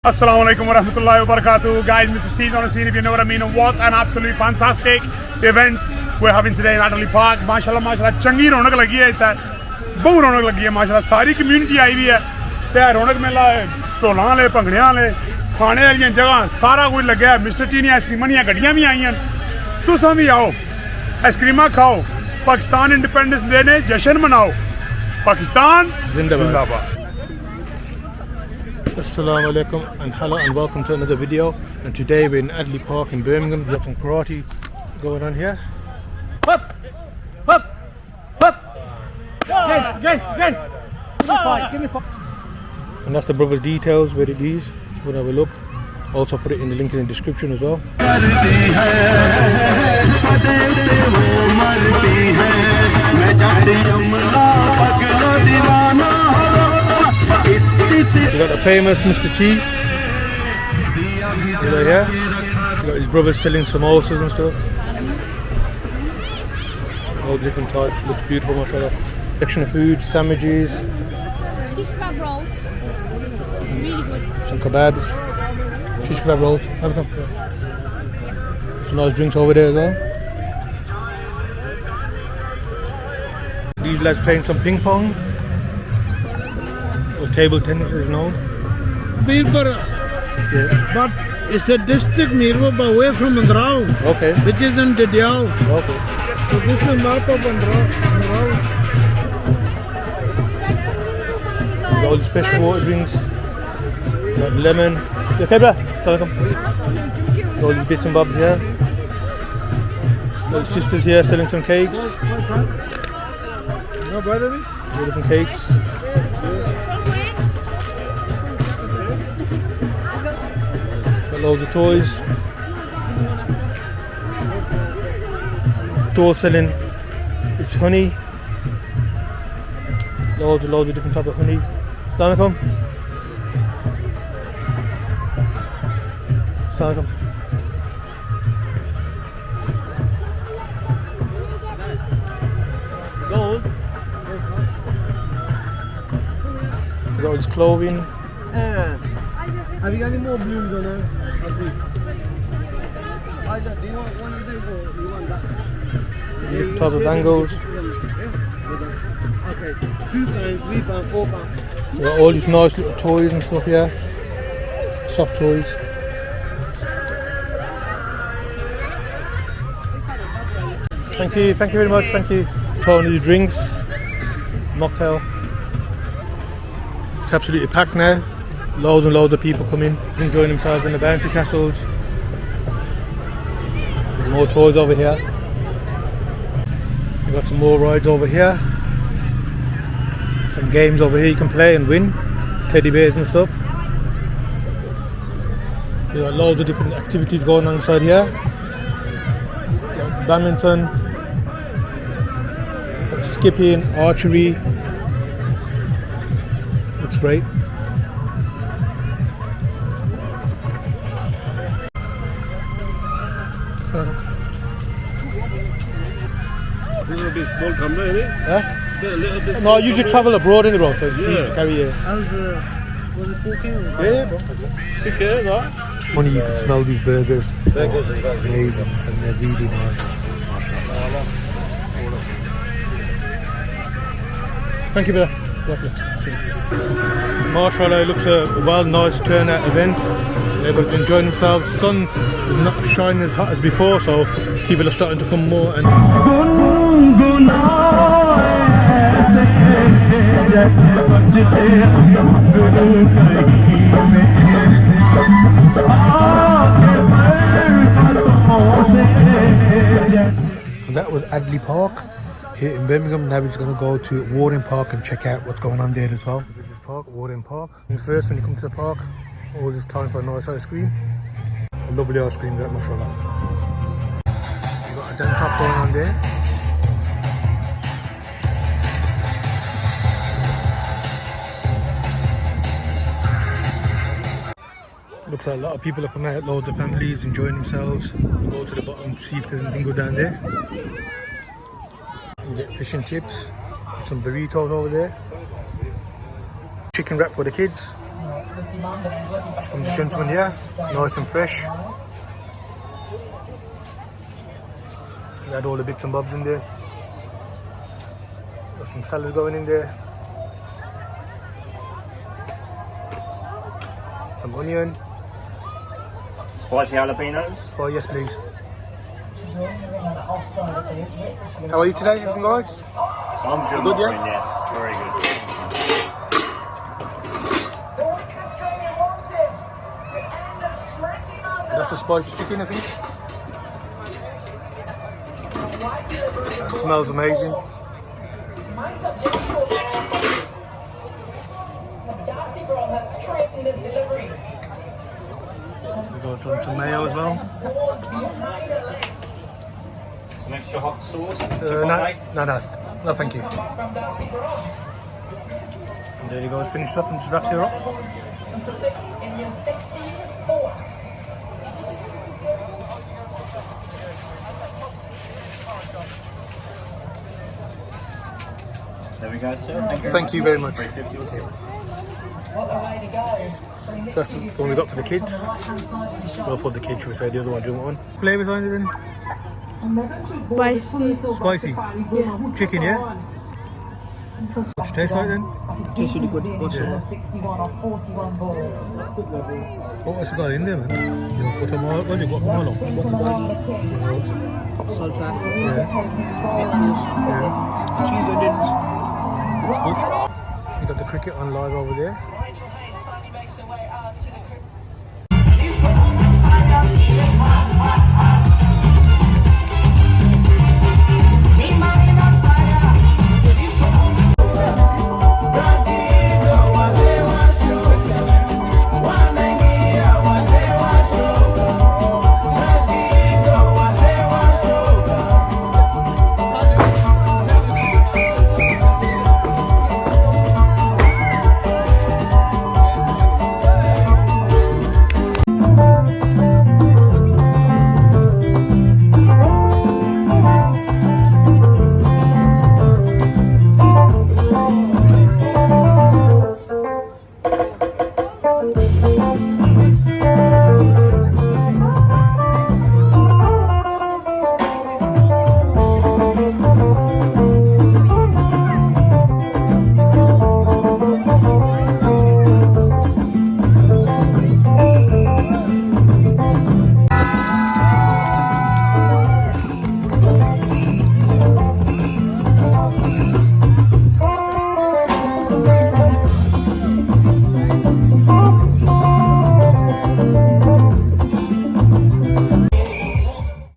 Assalamualaikum warahmatullahi wabarakatuh. Guys, Mr. T's on the scene if you know what I mean. And what an absolutely fantastic event we're having today in Adderley Park. MashaAllah, MashaAllah, चंगी रौनक लगी है इतना बहुत रौनक लगी है MashaAllah सारी community I हुई है ते रौनक मेला है ढोलां वाले भंगड़ियां वाले खाने वाली जगह सारा कुछ लग्या है मिस्टर टी ने आइसक्रीमां दी गड्डियां भी आई हैं तुसां भी आओ आइसक्रीमां खाओ पाकिस्तान इंडिपेंडेंस डे ने जश्न मनाओ पाकिस्तान जिंदाबाद Assalamu alaikum and hello and welcome to another video, and today we're in Adderley Park in Birmingham. There's some karate going on here. Up! Up! Up! Again! Give me five. And that's the brother's details, where it is. We'll have a look. Also put it in the link in the description as well. We got the famous Mr. T. Over here. We got his brother selling samosas and stuff. All different types. Looks beautiful, mashallah. Section of food, sandwiches. Shish kebab roll. Really good. Some kebabs. Shish kebab rolls. Have a cup. Some nice drinks over there as well. These lads playing some ping pong. Or table tennis is known. Mirbara. Yeah. But it's a district Mirbara away from Mandrao. Okay. Which is in Didiao. Okay. So this is not of Mandrao. Got all these fresh water drinks. Got lemon. You okay, bro? Come. All these bits and bobs here. Got the sisters here selling some cakes. No, brother. All different cakes. Got loads of toys. Door selling. It's honey. Loads of different type of honey. Assalamualaikum. Assalamualaikum. Those. We got all this clothing. Have you got any more blooms on there? Do you want one of these or do you want that? Different type of bangles. Okay, £2, £3, £4. We got all these nice little toys and stuff here. Soft toys. Thank you very much, thank you. Tony drinks, mocktail. It's absolutely packed now. Loads and loads of people come in, enjoying themselves in the bouncy castles. More toys over here. We've got some more rides over here. Some games over here you can play and win. Teddy bears and stuff. We've got loads of different activities going on inside here. Badminton, skipping, archery. Looks great. A little bit small camera, isn't it? Huh? A little bit No, I usually travel abroad in the road, so it's easy to carry here. How's the, was it 4K? Yeah, bro. sick, eh? No? Funny, you can smell these burgers. Amazing, and they're really nice. Thank you, brother. MashaAllah, it looks a well nice turnout event. Everyone's enjoying themselves. The sun is not shining as hot as before, so people are starting to come more. And so that was Adderley Park here in Birmingham. Now we're just going to go to Warden Park and check out what's going on there as well. This is Park, Warden Park. Things first, when you come to the park, all this time for a nice ice cream. A lovely ice cream, that mashallah. You've got a dent top going on there. Looks like a lot of people are coming out, loads of families enjoying themselves. We'll go to the bottom, see if there's anything good down there. You can get fish and chips, some burritos over there. Chicken wrap for the kids. It's from the gentleman here, nice and fresh. We had all the bits and bobs in there. Got some salad going in there. Some onion. Spicy jalapenos. Oh yes, please. How are you today? Everything alright? I'm good, Good, my yeah? friend, yes. Very good. That's the spicy chicken, I think. That smells amazing. We got some mayo as well. Some extra hot sauce. No, thank you. And there you go, it's finished up and just wraps it up. There we go, sir. Thank you very much. 350 was it? So that's the one we got for the kids. Well, for the kids, should we say, the other one, do you want one? Flavours on it then? Spicy? Yeah. Chicken, yeah? What's it taste like then? Tastes really good. What's Yeah. What's it got in there, man? You know, guacamole, what do you got? Guacamole? Salsa. Yeah. Cheese onions. It's good. You got the cricket on live over there.